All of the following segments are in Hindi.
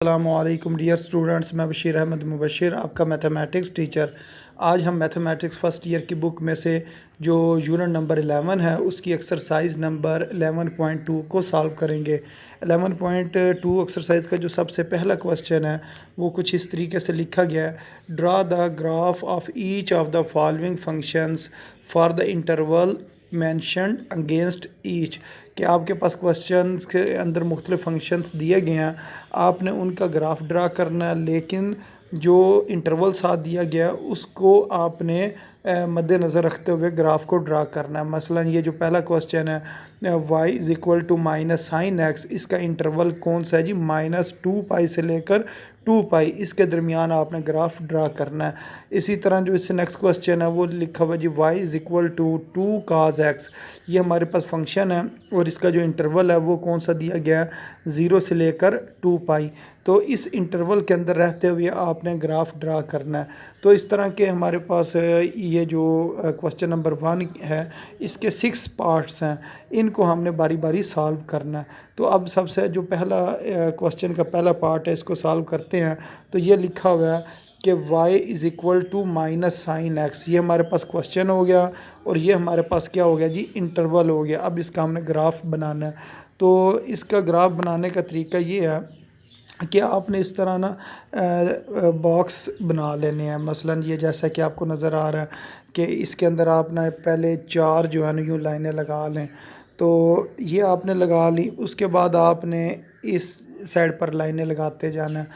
अस्सलामुअलैकुम डियर स्टूडेंट्स, मैं बशीर अहमद मुबशिर, आपका मैथमेटिक्स टीचर। आज हम मैथमेटिक्स फ़र्स्ट ईयर की बुक में से जो यूनिट नंबर 11 है उसकी एक्सरसाइज नंबर 11.2 को सॉल्व करेंगे। 11.2 एक्सरसाइज का जो सबसे पहला क्वेश्चन है वो कुछ इस तरीके से लिखा गया है। Draw the graph of each of the following functions for the interval mentioned against each. कि आपके पास क्वेश्चन के अंदर मुख्तलिफ फंक्शंस दिए गए हैं, आपने उनका ग्राफ ड्रा करना है, लेकिन जो इंटरवल साथ दिया गया उसको आपने मद्देनज़र रखते हुए ग्राफ को ड्रा करना है। मसलन ये जो पहला क्वेश्चन है y is equal to minus sine x, इसका इंटरवल कौन सा है जी? -2π से लेकर 2π, इसके दरमियान आपने ग्राफ ड्रा करना है। इसी तरह जो इससे नेक्स्ट क्वेश्चन है वो लिखा हुआ जी y is equal to 2 cos x। ये हमारे पास फंक्शन है और इसका जो इंटरवल है वो कौन सा दिया गया है? 0 से लेकर 2π। तो इस इंटरवल के अंदर रहते हुए आपने ग्राफ ड्रा करना है। तो इस तरह के हमारे पास ये जो क्वेश्चन नंबर 1 है इसके 6 पार्ट्स हैं, इनको हमने बारी बारी सॉल्व करना है। तो अब सबसे जो पहला क्वेश्चन का पहला पार्ट है इसको सॉल्व करते हैं। तो ये लिखा हुआ है कि y is equal to minus sine x, ये हमारे पास क्वेश्चन हो गया और ये हमारे पास क्या हो गया जी? इंटरवल हो गया। अब इसका हमने ग्राफ बनाना है। तो इसका ग्राफ बनाने का तरीका ये है कि आपने इस तरह ना बॉक्स बना लेने हैं। मसलन ये जैसा कि आपको नज़र आ रहा है कि इसके अंदर आप ना पहले 4 जो है ना यूँ लाइनें लगा लें। तो ये आपने लगा ली, उसके बाद आपने इस साइड पर लाइनें लगाते जाना है,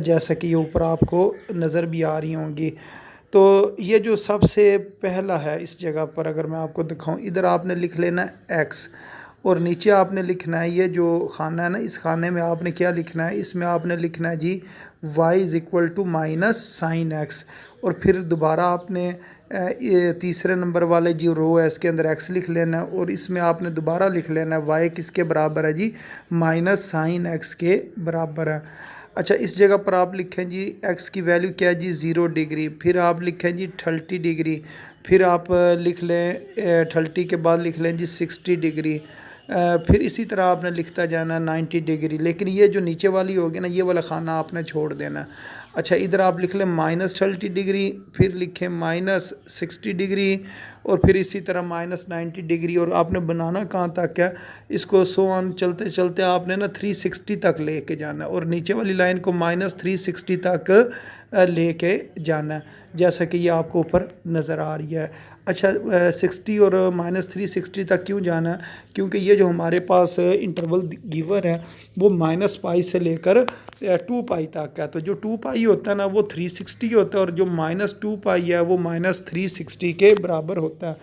जैसा कि ये ऊपर आपको नज़र भी आ रही होंगी। तो ये जो सबसे पहला है इस जगह पर अगर मैं आपको दिखाऊं, इधर आपने लिख लेना है x और नीचे आपने लिखना है ये जो खाना है ना, इस खाने में आपने क्या लिखना है? इसमें आपने लिखना है जी y is equal to minus sine x. और फिर दोबारा आपने ये तीसरे नंबर वाले जो रो है इसके अंदर x लिख लेना है और इसमें आपने दोबारा लिख लेना है y किसके बराबर है जी? माइनस साइन एक्स के बराबर है। अच्छा, इस जगह पर आप लिखें जी x की वैल्यू क्या है जी? 0 डिग्री। फिर आप लिखें जी 30 डिग्री। फिर आप लिख लें 30 के बाद लिख लें जी 60 डिग्री। फिर इसी तरह आपने लिखता जाना 90 डिग्री। लेकिन ये जो नीचे वाली होगी ना, ये वाला खाना आपने छोड़ देना। अच्छा, इधर आप लिख लें -30 डिग्री, फिर लिखें -60 डिग्री और फिर इसी तरह -90 डिग्री। और आपने बनाना कहाँ तक है? इसको 100 चलते चलते आपने ना 360 तक लेके जाना है और नीचे वाली लाइन को -360 तक लेके जाना है, जैसा कि ये आपको ऊपर नज़र आ रही है। अच्छा, 60 और -360 तक क्यों जाना है? क्योंकि ये जो हमारे पास इंटरवल गिवर है वो -π से लेकर 2π तक है। तो जो 2π होता है ना वो 360 होता है और जो -2π है वो -360 के बराबर होता है।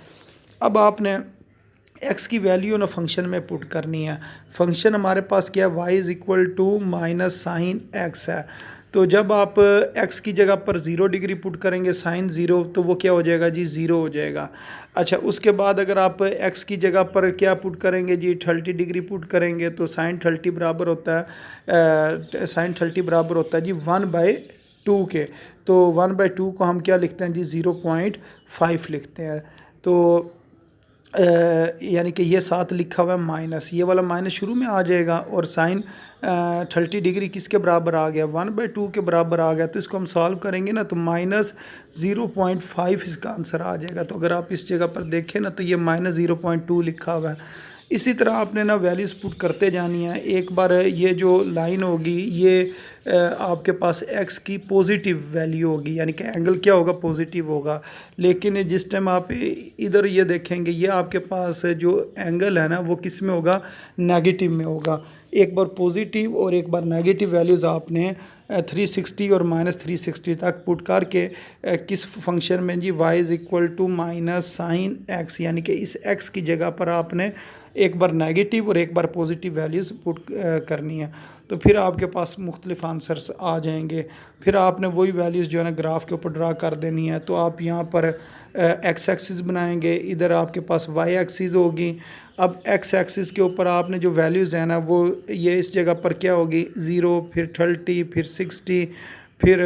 अब आपने x की वैल्यू ना फंक्शन में पुट करनी है। फंक्शन हमारे पास क्या है? y is equal to minus sine x है। तो जब आप x की जगह पर 0 डिग्री पुट करेंगे साइन 0, तो वो क्या हो जाएगा जी? 0 हो जाएगा। अच्छा, उसके बाद अगर आप x की जगह पर क्या पुट करेंगे जी? 30 डिग्री पुट करेंगे तो साइन 30 बराबर होता है साइन 30 बराबर होता है जी 1/2 के। तो 1/2 को हम क्या लिखते हैं जी? 0.5 लिखते हैं। तो यानी कि ये साथ लिखा हुआ है माइनस, ये वाला माइनस शुरू में आ जाएगा और साइन 30 डिग्री किसके बराबर आ गया? 1/2 के बराबर आ गया। तो इसको हम सॉल्व करेंगे ना तो -0.5 इसका आंसर आ जाएगा। तो अगर आप इस जगह पर देखें ना तो ये -0.2 लिखा हुआ है। इसी तरह आपने ना वैल्यूज़ पुट करते जानी है। एक बार ये जो लाइन होगी ये आपके पास x की पॉजिटिव वैल्यू होगी, यानी कि एंगल क्या होगा? पॉजिटिव होगा। लेकिन जिस टाइम आप इधर ये देखेंगे ये आपके पास जो एंगल है ना वो किस में होगा? नेगेटिव में होगा। एक बार पॉजिटिव और एक बार नेगेटिव वैल्यूज़ आपने 360 और -360 तक पुट करके किस फंक्शन में जी? y is equal to minus sine x, यानी कि इस x की जगह पर आपने एक बार नेगेटिव और एक बार पॉजिटिव वैल्यूज़ पुट करनी है। तो फिर आपके पास मुख्तलिफ आंसर्स आ जाएंगे। फिर आपने वही वैल्यूज़ जो है ना ग्राफ के ऊपर ड्रा कर देनी है। तो आप यहाँ पर x एक्सिस बनाएंगे, इधर आपके पास y एक्सिस होगी। अब x एक्सिस के ऊपर आपने जो वैल्यूज़ है ना वो ये इस जगह पर क्या होगी? 0, फिर 30, फिर 60, फिर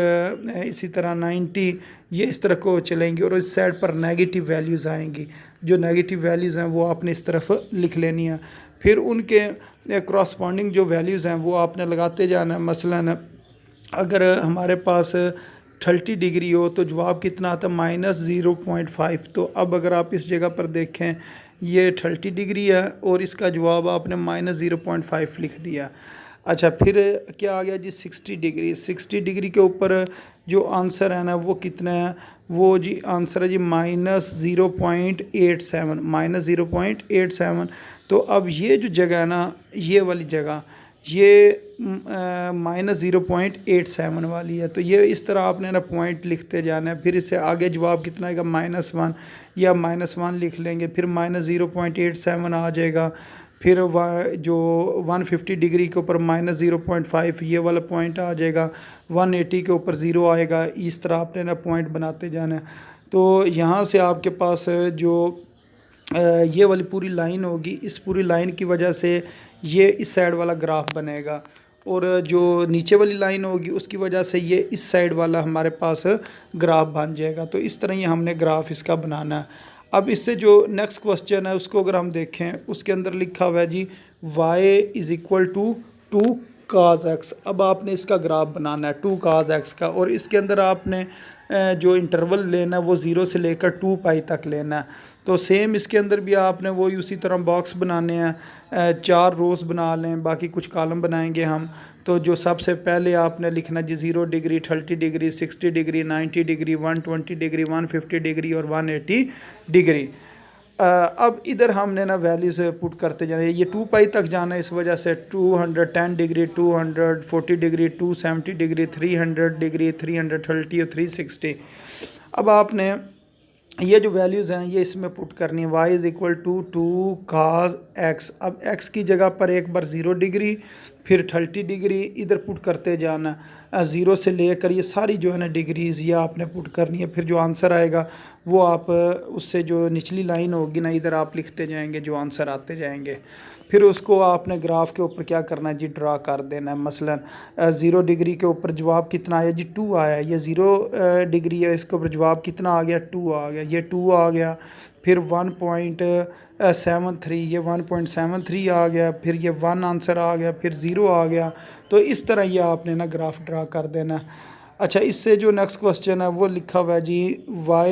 इसी तरह 90, ये इस तरह को चलेंगी और इस साइड पर नेगेटिव वैल्यूज़ आएंगी। जो नेगेटिव वैल्यूज़ हैं वो आपने इस तरफ लिख लेनी है। फिर उनके क्रॉसपॉन्डिंग जो वैल्यूज़ हैं वो आपने लगाते जाना है। मसलन अगर हमारे पास 30 डिग्री हो तो जवाब कितना आता है -0.5। तो अब अगर आप इस जगह पर देखें ये 30 डिग्री है और इसका जवाब आपने -0.5 लिख दिया। अच्छा, फिर क्या आ गया जी 60 डिग्री। 60 डिग्री के ऊपर जो आंसर है ना वो कितना है, वो जी आंसर है जी -0.87, -0.87। तो अब ये जो जगह है ना, ये वाली जगह ये -0.87 वाली है। तो ये इस तरह आपने ना पॉइंट लिखते जाना है। फिर इससे आगे जवाब कितना आएगा -1 या -1 लिख लेंगे, फिर -0.87 आ जाएगा। फिर जो 150 डिग्री के ऊपर -0.5 ये वाला पॉइंट आ जाएगा, 180 के ऊपर 0 आएगा। इस तरह आपने ना पॉइंट बनाते जाना है। तो यहाँ से आपके पास जो ये वाली पूरी लाइन होगी, इस पूरी लाइन की वजह से ये इस साइड वाला ग्राफ बनेगा, और जो नीचे वाली लाइन होगी उसकी वजह से ये इस साइड वाला हमारे पास ग्राफ बन जाएगा। तो इस तरह ही हमने ग्राफ इसका बनाना है। अब इससे जो नेक्स्ट क्वेश्चन है उसको अगर हम देखें, उसके अंदर लिखा हुआ है जी y is equal to 2 cos x। अब आपने इसका ग्राफ बनाना है 2 cos x का, और इसके अंदर आपने जो इंटरवल लेना है वो 0 से लेकर 2 पाई तक लेना है। तो सेम इसके अंदर भी आपने वही उसी तरह बॉक्स बनाने हैं, 4 रोज़ बना लें, बाकी कुछ कॉलम बनाएंगे हम। तो जो सबसे पहले आपने लिखना जी 0 degree, 30 degree, 60 degree, 90 degree, 120 degree, 150 degree और 180 डिग्री। अब इधर हमने ना वैल्यूज़ पुट करते जाना है। ये 2 पाई तक जाना है, इस वजह से 210 डिग्री, 240 डिग्री, 270 डिग्री, 300 डिग्री, 330 और 360। अब आपने ये जो वैल्यूज़ हैं ये इसमें पुट करनी है। y is equal to 2 cos x। अब x की जगह पर एक बार 0 डिग्री, फिर 30 डिग्री इधर पुट करते जाना, 0 से लेकर ये सारी जो है ना डिग्रीज़ ये आपने पुट करनी है। फिर जो आंसर आएगा वो आप उससे जो निचली लाइन होगी ना इधर आप लिखते जाएंगे, जो आंसर आते जाएंगे। फिर उसको आपने ग्राफ के ऊपर क्या करना है जी, ड्रा कर देना है। मसलन 0 डिग्री के ऊपर जवाब कितना आया जी 2 आया। ये 0 डिग्री है, इसके ऊपर जवाब कितना आ गया 2 आ गया, ये 2 आ गया। फिर 1.73, ये 1.73 आ गया। फिर ये 1 आंसर आ गया, फिर 0 आ गया। तो इस तरह ये आपने ना ग्राफ ड्रा कर देना है। अच्छा, इससे जो नेक्स्ट क्वेश्चन है वो लिखा हुआ है जी y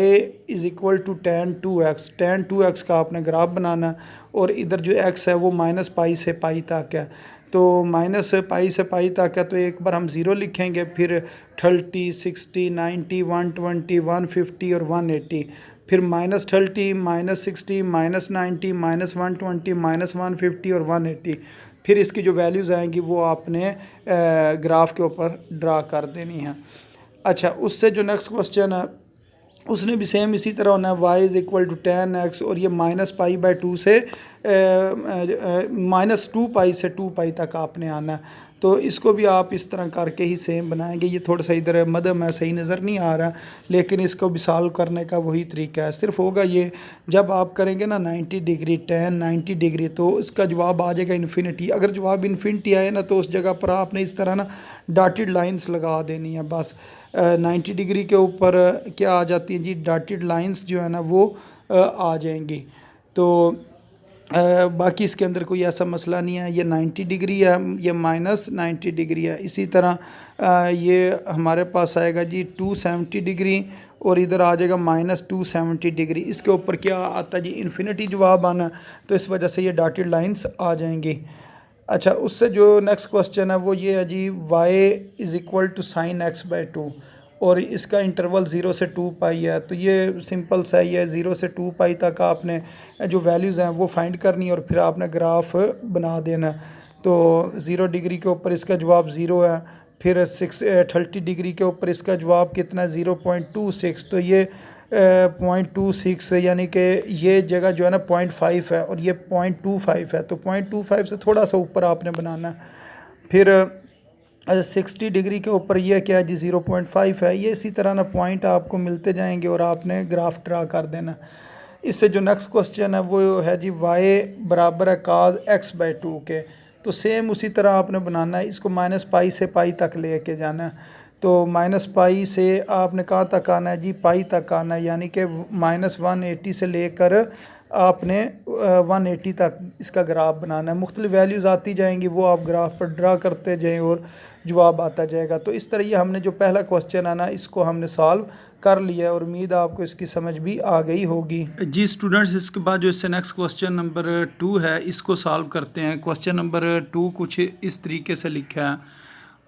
is equal to tan 2x। tan 2x का आपने ग्राफ बनाना, और इधर जो x है वो -π से π तक है। तो -π से π तक है, तो एक बार हम 0 लिखेंगे, फिर 30, 60, 90, 120, 150 और 180, फिर -30, -60, -90, -120, -150 और 180। फिर इसकी जो वैल्यूज़ आएंगी वो आपने ग्राफ के ऊपर ड्रा कर देनी है। अच्छा, उससे जो नेक्स्ट क्वेश्चन है उसने भी सेम इसी तरह होना है, y is equal to tan x, और ये -π/2 से -2π से 2π तक आपने आना है। तो इसको भी आप इस तरह करके ही सेम बनाएंगे। ये थोड़ा सा इधर मदम है, सही नज़र नहीं आ रहा, लेकिन इसको भी सॉल्व करने का वही तरीका है। सिर्फ होगा ये, जब आप करेंगे ना 90 डिग्री tan 90 डिग्री, तो इसका जवाब आ जाएगा इन्फिनिटी। अगर जवाब इन्फिनिटी आए ना तो उस जगह पर आपने इस तरह ना डॉटेड लाइंस लगा देनी है बस। 90 डिग्री के ऊपर क्या आ जाती है जी, डॉटेड लाइंस जो है ना वो आ जाएंगी। तो बाकी इसके अंदर कोई ऐसा मसला नहीं है। ये 90 डिग्री है, ये -90 डिग्री है। इसी तरह ये हमारे पास आएगा जी 270 डिग्री, और इधर आ जाएगा -270 डिग्री। इसके ऊपर क्या आता है जी, इन्फिनिटी जवाब आना, तो इस वजह से ये डॉटेड लाइंस आ जाएंगी। अच्छा, उससे जो नेक्स्ट क्वेश्चन है वो ये है जी y is equal to sin x/2, और इसका इंटरवल 0 से 2 पाई है। तो ये सिंपल सा ही है, 0 से 2 पाई तक आपने जो वैल्यूज़ हैं वो फाइंड करनी है, और फिर आपने ग्राफ बना देना। तो 0 डिग्री के ऊपर इसका जवाब 0 है, फिर 30 डिग्री के ऊपर इसका जवाब कितना है 0.26। तो ये 0.26 यानी कि ये जगह जो है ना 0.5 है, और ये 0.25 है। तो 0.25 से थोड़ा सा ऊपर आपने बनाना है। फिर 60 डिग्री के ऊपर ये क्या है जी 0.5 है। ये इसी तरह ना पॉइंट आपको मिलते जाएंगे और आपने ग्राफ ड्रा कर देना। इससे जो नेक्स्ट क्वेश्चन है वो है जी y बराबर है cos x/2 के। तो सेम उसी तरह आपने बनाना है, इसको -π से π तक लेके जाना है। तो -π से आपने कहाँ तक आना है जी, π तक आना है, यानी कि -180 से लेकर आपने 180 तक इसका ग्राफ बनाना है। मुख्तलिफ वैल्यूज़ आती जाएंगी, वो आप ग्राफ पर ड्रा करते जाएं और जवाब आता जाएगा। तो इस तरह ये हमने जो पहला क्वेश्चन है ना, इसको हमने सॉल्व कर लिया और उम्मीद है आपको इसकी समझ भी आ गई होगी। जी स्टूडेंट्स, इसके बाद जो इससे नेक्स्ट क्वेश्चन नंबर 2 है, इसको सॉल्व करते हैं। क्वेश्चन नंबर 2 कुछ इस तरीके से लिखा है,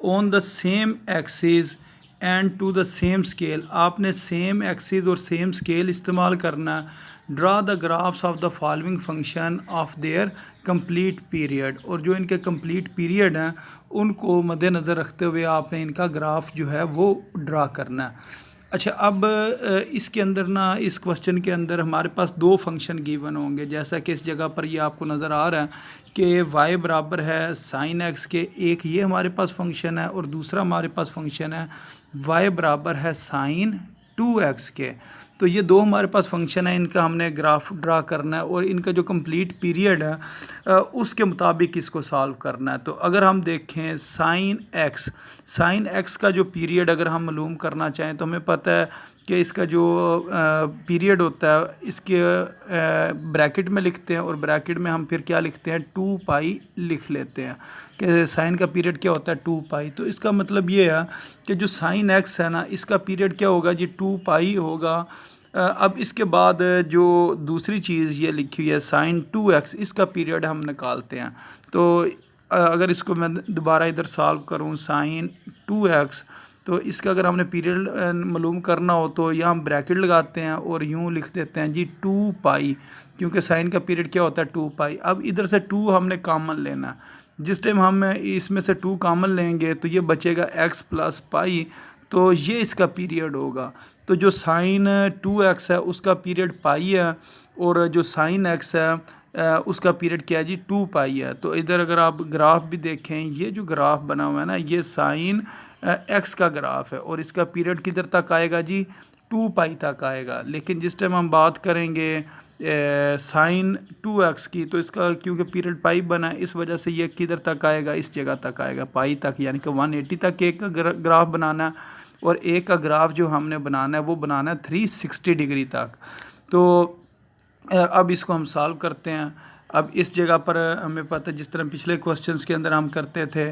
on the same axis and to the same scale. आपने सेम एक्सिस और सेम स्केल इस्तेमाल करना है। Draw the graphs of the following function of their complete period. और जो इनके कंप्लीट पीरियड हैं उनको मद्देनज़र रखते हुए आपने इनका ग्राफ जो है वो ड्रा करना है। अच्छा, अब इसके अंदर ना, इस क्वेश्चन के अंदर हमारे पास दो फंक्शन गिवन होंगे, जैसा कि इस जगह पर ये आपको नज़र आ रहा है कि y बराबर है साइन एक्स के। एक ये हमारे पास फंक्शन है और दूसरा हमारे पास फंक्शन है y बराबर है साइन 2x के। तो ये दो हमारे पास फंक्शन है, इनका हमने ग्राफ ड्रा करना है और इनका जो कंप्लीट पीरियड है उसके मुताबिक इसको सॉल्व करना है। तो अगर हम देखें साइन एक्स का जो पीरियड अगर हम मालूम करना चाहें तो हमें पता है कि इसका जो पीरियड होता है इसके ब्रैकेट में लिखते हैं और ब्रैकेट में हम फिर क्या लिखते हैं, 2 पाई लिख लेते हैं कि साइन का पीरियड क्या होता है, 2 पाई। तो इसका मतलब ये है कि जो साइन एक्स है ना, इसका पीरियड क्या होगा जी, 2 पाई होगा। अब इसके बाद जो दूसरी चीज़ ये लिखी हुई है साइन 2x, इसका पीरियड हम निकालते हैं। तो अगर इसको मैं दोबारा इधर सॉल्व करूँ, साइन 2x, तो इसका अगर हमने पीरियड मालूम करना हो तो यहाँ हम ब्रैकेट लगाते हैं और यूँ लिख देते हैं जी 2 पाई, क्योंकि साइन का पीरियड क्या होता है, 2 पाई। अब इधर से 2 हमने कॉमन लेना। जिस टाइम हम इसमें से 2 कॉमन लेंगे तो ये बचेगा x प्लस पाई, तो ये इसका पीरियड होगा। तो जो साइन 2x है उसका पीरियड पाई है और जो साइन x है उसका पीरियड क्या है जी, 2 पाई है। तो इधर अगर आप ग्राफ भी देखें, ये जो ग्राफ बना हुआ है ना, ये साइन x का ग्राफ है और इसका पीरियड किधर तक आएगा जी, 2 पाई तक आएगा। लेकिन जिस टाइम हम बात करेंगे साइन 2x की, तो इसका क्योंकि पीरियड पाई बना है इस वजह से ये किधर तक आएगा, इस जगह तक आएगा, पाई तक, यानी कि 180 तक एक का ग्राफ बनाना है और एक का ग्राफ जो हमने बनाना है वो बनाना है 360 डिग्री तक। तो अब इसको हम सॉल्व करते हैं। अब इस जगह पर हमें पता है, जिस तरह पिछले क्वेश्चंस के अंदर हम करते थे,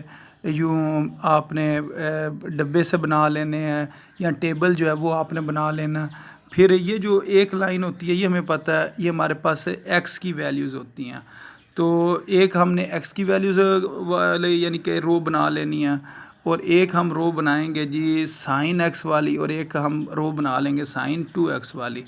यूँ आपने डब्बे से बना लेने हैं या टेबल जो है वो आपने बना लेना। फिर ये जो एक लाइन होती है ये हमें पता है ये हमारे पास x की वैल्यूज़ होती हैं। तो एक हमने x की वैल्यूज़ वाले यानी कि रो बना लेनी है और एक हम रो बनाएंगे जी साइन x वाली और एक हम रो बना लेंगे साइन 2x वाली।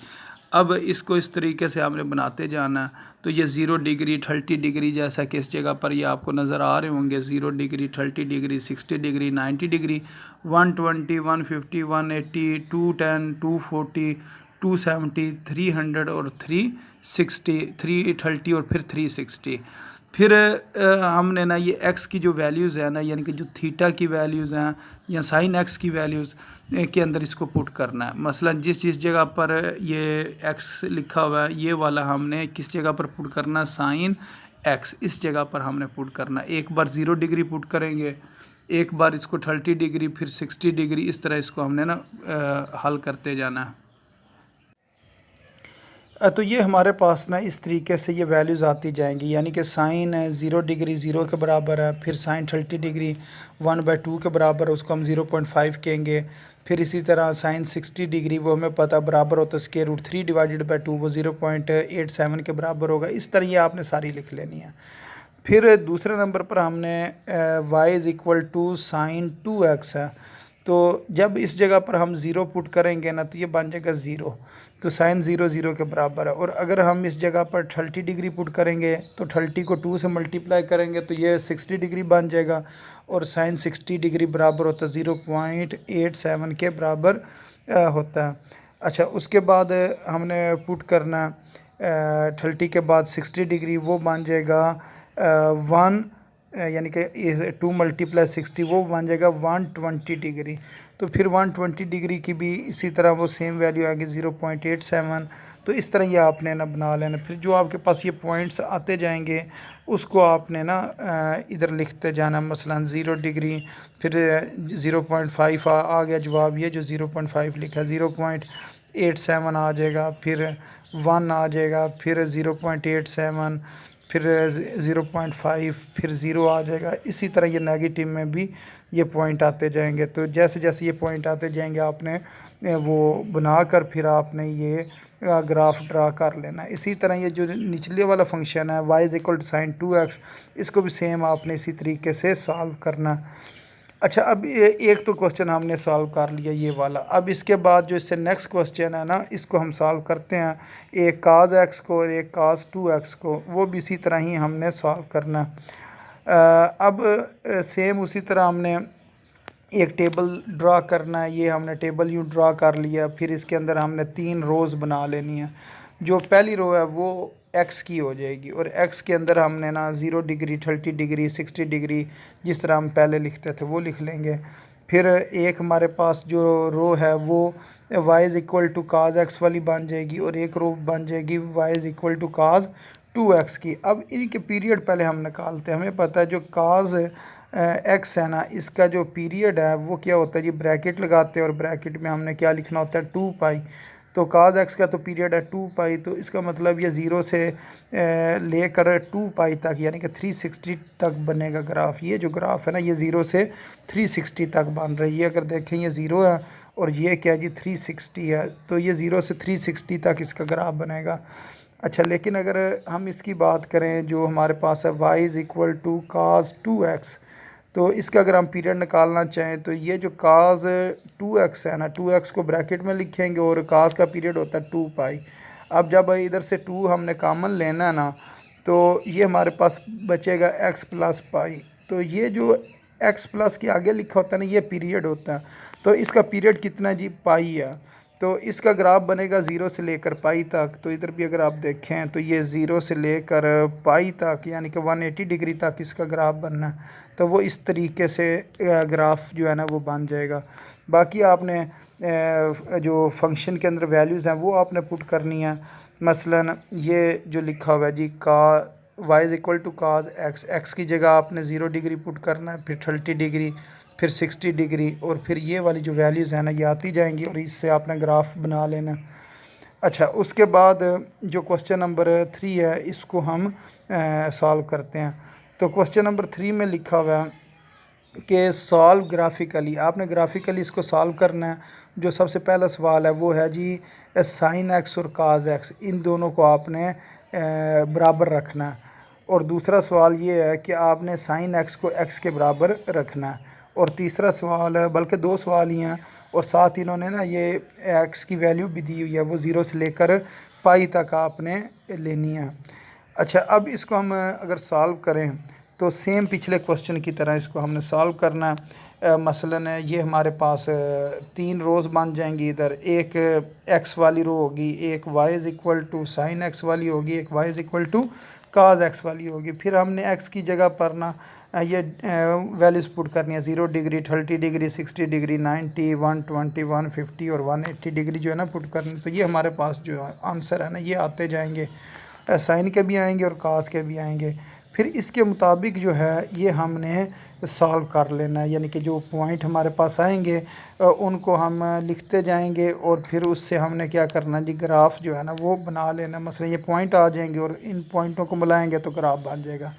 अब इसको इस तरीके से हमने बनाते जाना है। तो ये 0 डिग्री 30 डिग्री, जैसा कि इस जगह पर ये आपको नज़र आ रहे होंगे, 0 डिग्री 30 डिग्री 60 डिग्री 90 डिग्री 120 150 180 210 240 270 300 और 360 330 और फिर 360। फिर हमने ना ये x की जो वैल्यूज़ है ना, यानी कि जो थीटा की वैल्यूज़ हैं या साइन x की वैल्यूज़ के अंदर इसको पुट करना है। मसलन जिस जगह पर ये x लिखा हुआ है ये वाला हमने किस जगह पर पुट करना है, साइन x, इस जगह पर हमने पुट करना है। एक बार 0 डिग्री पुट करेंगे, एक बार इसको 30 डिग्री, फिर 60 डिग्री, इस तरह इसको हमने ना हल करते जाना है। तो ये हमारे पास ना इस तरीके से ये वैल्यूज़ आती जाएंगी, यानी कि साइन 0 डिग्री 0 के बराबर है, फिर साइन 30 डिग्री 1/2 के बराबर है, उसको हम 0.5 कहेंगे। फिर इसी तरह साइन 60 डिग्री वो हमें पता बराबर होता है स्क्वायर रूट 3 डिवाइडेड बाई 2, वो 0.87 के बराबर होगा। इस तरह ये आपने सारी लिख लेनी है। फिर दूसरे नंबर पर हमने y is equal to sine 2x है। तो जब इस जगह पर हम 0 पुट करेंगे ना तो ये बन जाएगा 0, तो साइन 0 0 के बराबर है। और अगर हम इस जगह पर 30 डिग्री पुट करेंगे तो 30 को 2 से मल्टीप्लाई करेंगे तो ये 60 डिग्री बन जाएगा और साइन 60 डिग्री बराबर होता है 0.87 के बराबर होता है। अच्छा, उसके बाद हमने पुट करना 30 के बाद 60 डिग्री, वो बन जाएगा 1, यानी कि 2 × 60 वो बन जाएगा 120 डिग्री। तो फिर 120 डिग्री की भी इसी तरह वो सेम वैल्यू आएगी 0.87। तो इस तरह ये आपने ना बना लेना। फिर जो आपके पास ये पॉइंट्स आते जाएंगे उसको आपने ना इधर लिखते जाना, मसलन 0 डिग्री, फिर 0.5 आ गया जवाब, ये जो 0.5 लिखा, 0.87 आ जाएगा, फिर 1 आ जाएगा, फिर 0.87, फिर 0.5, फिर 0 आ जाएगा। इसी तरह ये नेगेटिव में भी ये पॉइंट आते जाएंगे। तो जैसे जैसे ये पॉइंट आते जाएंगे आपने वो बनाकर फिर आपने ये ग्राफ ड्रा कर लेना। इसी तरह ये जो निचले वाला फंक्शन है y = sin2x, इसको भी सेम आपने इसी तरीके से सॉल्व करना। अच्छा, अब ये एक तो क्वेश्चन हमने सॉल्व कर लिया ये वाला। अब इसके बाद जो इससे नेक्स्ट क्वेश्चन है ना, इसको हम सॉल्व करते हैं। एक cos x को और एक cos 2x को, वो भी इसी तरह ही हमने सॉल्व करना। अब सेम उसी तरह हमने एक टेबल ड्रा करना है। ये हमने टेबल यूँ ड्रा कर लिया। फिर इसके अंदर हमने 3 रोज़ बना लेनी है। जो पहली रो है वो x की हो जाएगी, और x के अंदर हमने ना 0 डिग्री, 30 डिग्री, 60 डिग्री जिस तरह हम पहले लिखते थे वो लिख लेंगे। फिर एक हमारे पास जो रो है वो y = cos x वाली बन जाएगी, और एक रो बन जाएगी y = cos 2x की। अब इनके पीरियड पहले हम निकालते हैं। हमें पता है जो cos x है ना, इसका जो पीरियड है वो क्या होता है जी, ब्रैकेट लगाते हैं और ब्रैकेट में हमने क्या लिखना होता है, 2 पाई। तो cos x का तो पीरियड है 2 पाई, तो इसका मतलब ये 0 से लेकर 2 पाई तक यानी कि 360 तक बनेगा ग्राफ। ये जो ग्राफ है ना, ये 0 से 360 तक बन रही है। अगर देखें ये 0 है और ये क्या जी 360 है, तो ये 0 से 360 तक इसका ग्राफ बनेगा। अच्छा, लेकिन अगर हम इसकी बात करें जो हमारे पास है y = cos 2x, तो इसका अगर हम पीरियड निकालना चाहें तो ये जो cos 2x है ना, 2x को ब्रैकेट में लिखेंगे और cos का पीरियड होता है 2 पाई। अब जब इधर से 2 हमने कॉमन लेना है ना, तो ये हमारे पास बचेगा x + पाई। तो ये जो x प्लस के आगे लिखा होता है ना, ये पीरियड होता है। तो इसका पीरियड कितना जी, पाई है। तो इसका ग्राफ बनेगा 0 से लेकर पाई तक। तो इधर भी अगर आप देखें तो ये 0 से लेकर पाई तक यानी कि 180 डिग्री तक इसका ग्राफ बनना है। तो वो इस तरीके से ग्राफ जो है ना वो बन जाएगा। बाकी आपने जो फंक्शन के अंदर वैल्यूज़ हैं वो आपने पुट करनी है। मसलन ये जो लिखा हुआ है जी y = cos x, x की जगह आपने 0 डिग्री पुट करना है, फिर 30 डिग्री, फिर 60 डिग्री, और फिर ये वाली जो वैल्यूज़ हैं ना ये आती जाएंगी और इससे आपने ग्राफ बना लेना। अच्छा, उसके बाद जो क्वेश्चन नंबर 3 है इसको हम सॉल्व करते हैं। तो क्वेश्चन नंबर 3 में लिखा हुआ है कि सॉल्व ग्राफिकली। आपने ग्राफिकली इसको सॉल्व करना है। जो सबसे पहला सवाल है वो है जी sin x और cos x, इन दोनों को आपने बराबर रखना है। और दूसरा सवाल ये है कि आपने sin x को x के बराबर रखना है। और तीसरा सवाल है, बल्कि 2 सवाल ही हैं, और साथ इन्होंने ना ये x की वैल्यू भी दी हुई है, वो 0 से लेकर पाई तक आपने लेनी है। अच्छा, अब इसको हम अगर सॉल्व करें तो सेम पिछले क्वेश्चन की तरह इसको हमने सॉल्व करना है। मसलन ये हमारे पास 3 रोज़ बन जाएंगी। इधर एक x वाली रो होगी, एक y = sin x वाली होगी, एक y = cos x वाली होगी। फिर हमने x की जगह पर ना ये वैल्यूज़ पुट करनी है, 0 डिग्री, 30 डिग्री, 60 डिग्री, 90, 120, 150 और 180 डिग्री जो है ना पुट करनी। तो ये हमारे पास जो आंसर है ना ये आते जाएंगे, साइन के भी आएंगे और कास के भी आएंगे। फिर इसके मुताबिक जो है ये हमने सॉल्व कर लेना है, यानी कि जो पॉइंट हमारे पास आएंगे उनको हम लिखते जाएंगे और फिर उससे हमने क्या करना जी, ग्राफ जो है ना वो बना लेना। मसलन ये पॉइंट आ जाएंगे और इन पॉइंटों को मिलाएंगे तो ग्राफ बन जाएगा।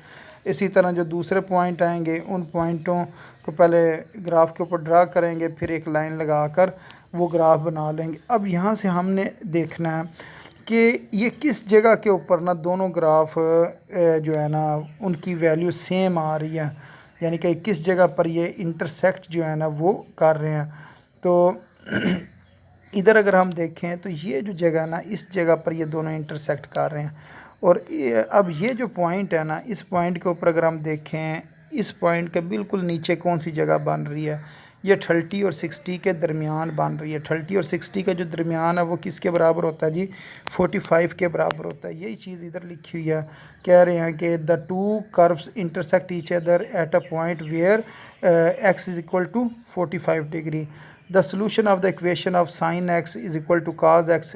इसी तरह जो दूसरे पॉइंट आएंगे उन पॉइंटों को पहले ग्राफ के ऊपर ड्रा करेंगे, फिर एक लाइन लगाकर वो ग्राफ बना लेंगे। अब यहाँ से हमने देखना है कि ये किस जगह के ऊपर ना दोनों ग्राफ जो है ना उनकी वैल्यू सेम आ रही है, यानी कि किस जगह पर ये इंटरसेक्ट जो है ना वो कर रहे हैं। तो इधर अगर हम देखें तो ये जो जगह ना, इस जगह पर ये दोनों इंटरसेक्ट कर रहे हैं। और अब ये जो पॉइंट है ना, इस पॉइंट के ऊपर अगर हम देखें, इस पॉइंट के बिल्कुल नीचे कौन सी जगह बन रही है, ये 30 और 60 के दरमियान बन रही है। 30 और 60 का जो दरमियान है वो किसके बराबर होता है जी, 45 के बराबर होता है। यही चीज़ इधर लिखी हुई है, कह रहे हैं कि the 2 curves intersect each other at a point where x = 45 degree. The solution of the equation of sin x = cos x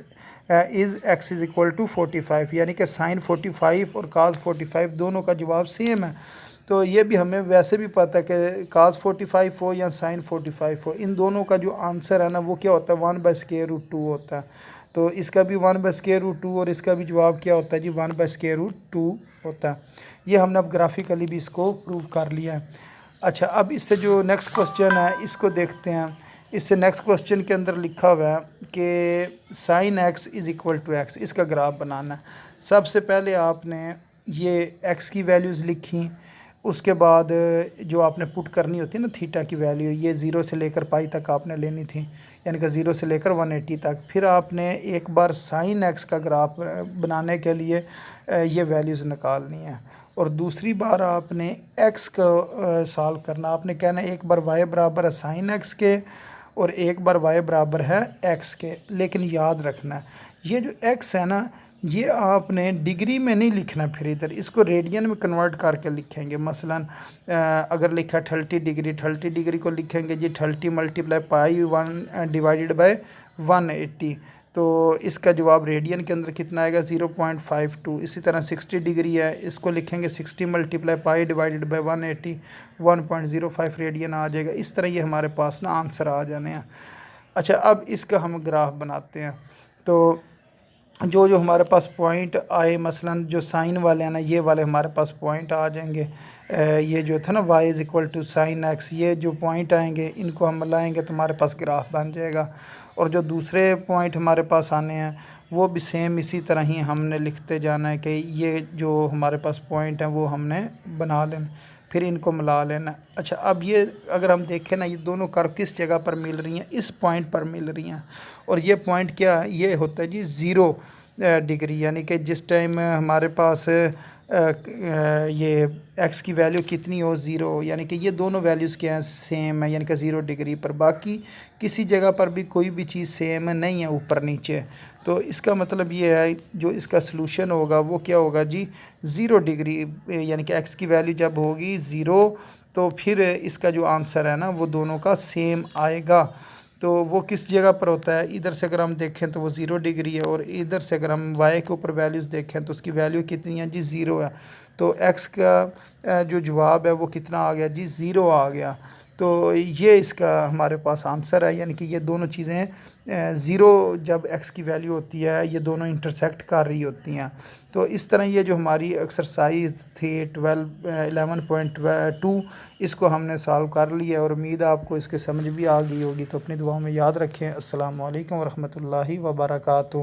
is x = 45, यानी कि sin 45 और cos 45 दोनों का जवाब सेम है। तो ये भी हमें वैसे भी पता है कि cos 45 हो या sin 45 हो, इन दोनों का जो आंसर है ना वो क्या होता है, 1/√2 होता है। तो इसका भी 1/√2 और इसका भी जवाब क्या होता है जी, 1/√2 होता है। ये हमने अब ग्राफिकली भी इसको प्रूव कर लिया है। अच्छा, अब इससे जो नेक्स्ट क्वेश्चन है इसको देखते हैं। इससे नेक्स्ट क्वेश्चन के अंदर लिखा हुआ है कि sin x = x, इसका ग्राफ बनाना है। सबसे पहले आपने ये x की वैल्यूज़ लिखी, उसके बाद जो आपने पुट करनी होती है ना थीटा की वैल्यू, ये 0 से लेकर पाई तक आपने लेनी थी, यानी कि 0 से लेकर 180 तक। फिर आपने एक बार साइन एक्स का ग्राफ बनाने के लिए ये वैल्यूज़ निकालनी है, और दूसरी बार आपने एक्स का सॉल्व करना। आपने कहना है एक बार y बराबर है साइन एक्स के और एक बार y बराबर है x के। लेकिन याद रखना ये जो x है ना, ये आपने डिग्री में नहीं लिखना, फिर इधर इसको रेडियन में कन्वर्ट करके लिखेंगे। मसलन अगर लिखा 30 डिग्री, 30 डिग्री को लिखेंगे जी 30 × π1 / 180, तो इसका जवाब रेडियन के अंदर कितना आएगा, 0.52। इसी तरह 60 डिग्री है, इसको लिखेंगे 60 × π / 180, 1.05 रेडियन आ जाएगा। इस तरह ये हमारे पास ना आंसर आ जाने हैं। अच्छा, अब इसका हम ग्राफ बनाते हैं। तो जो जो हमारे पास पॉइंट आए, मसलन जो साइन वाले हैं ना, ये वाले हमारे पास पॉइंट आ जाएंगे। ये जो था ना y = sin x, ये जो पॉइंट आएंगे इनको हम लाएंगे तो हमारे पास ग्राफ बन जाएगा। और जो दूसरे पॉइंट हमारे पास आने हैं वो भी सेम इसी तरह ही हमने लिखते जाना है कि ये जो हमारे पास पॉइंट हैं वो हमने बना लेना, फिर इनको मिला लेना। अच्छा, अब ये अगर हम देखें ना, ये दोनों कर्व किस जगह पर मिल रही हैं, इस पॉइंट पर मिल रही हैं। और ये पॉइंट क्या है, ये होता है जी 0 डिग्री, यानी कि जिस टाइम हमारे पास ये x की वैल्यू कितनी हो, 0, यानी कि ये दोनों वैल्यूज़ क्या हैं, सेम है, यानी कि 0 डिग्री पर। बाकी किसी जगह पर भी कोई भी चीज़ सेम नहीं है ऊपर नीचे। तो इसका मतलब ये है जो इसका सलूशन होगा वो क्या होगा जी, 0 डिग्री, यानी कि x की वैल्यू जब होगी 0 तो फिर इसका जो आंसर है ना वो दोनों का सेम आएगा। तो वो किस जगह पर होता है, इधर से अगर हम देखें तो वो 0 डिग्री है, और इधर से अगर हम y के ऊपर वैल्यूज़ देखें तो उसकी वैल्यू कितनी है जी, 0 है। तो x का जो जवाब है वो कितना आ गया जी, 0 आ गया। तो ये इसका हमारे पास आंसर है, यानी कि ये दोनों चीज़ें 0 जब x की वैल्यू होती है ये दोनों इंटरसेक्ट कर रही होती हैं। तो इस तरह ये जो हमारी एक्सरसाइज थी 11.2 इसको हमने सॉल्व कर लिया, और उम्मीद है आपको इसके समझ भी आ गई होगी। तो अपनी दुआओं में याद रखें। अस्सलाम वालेकुम वरहमतुल्लाहि वबरकातुहू।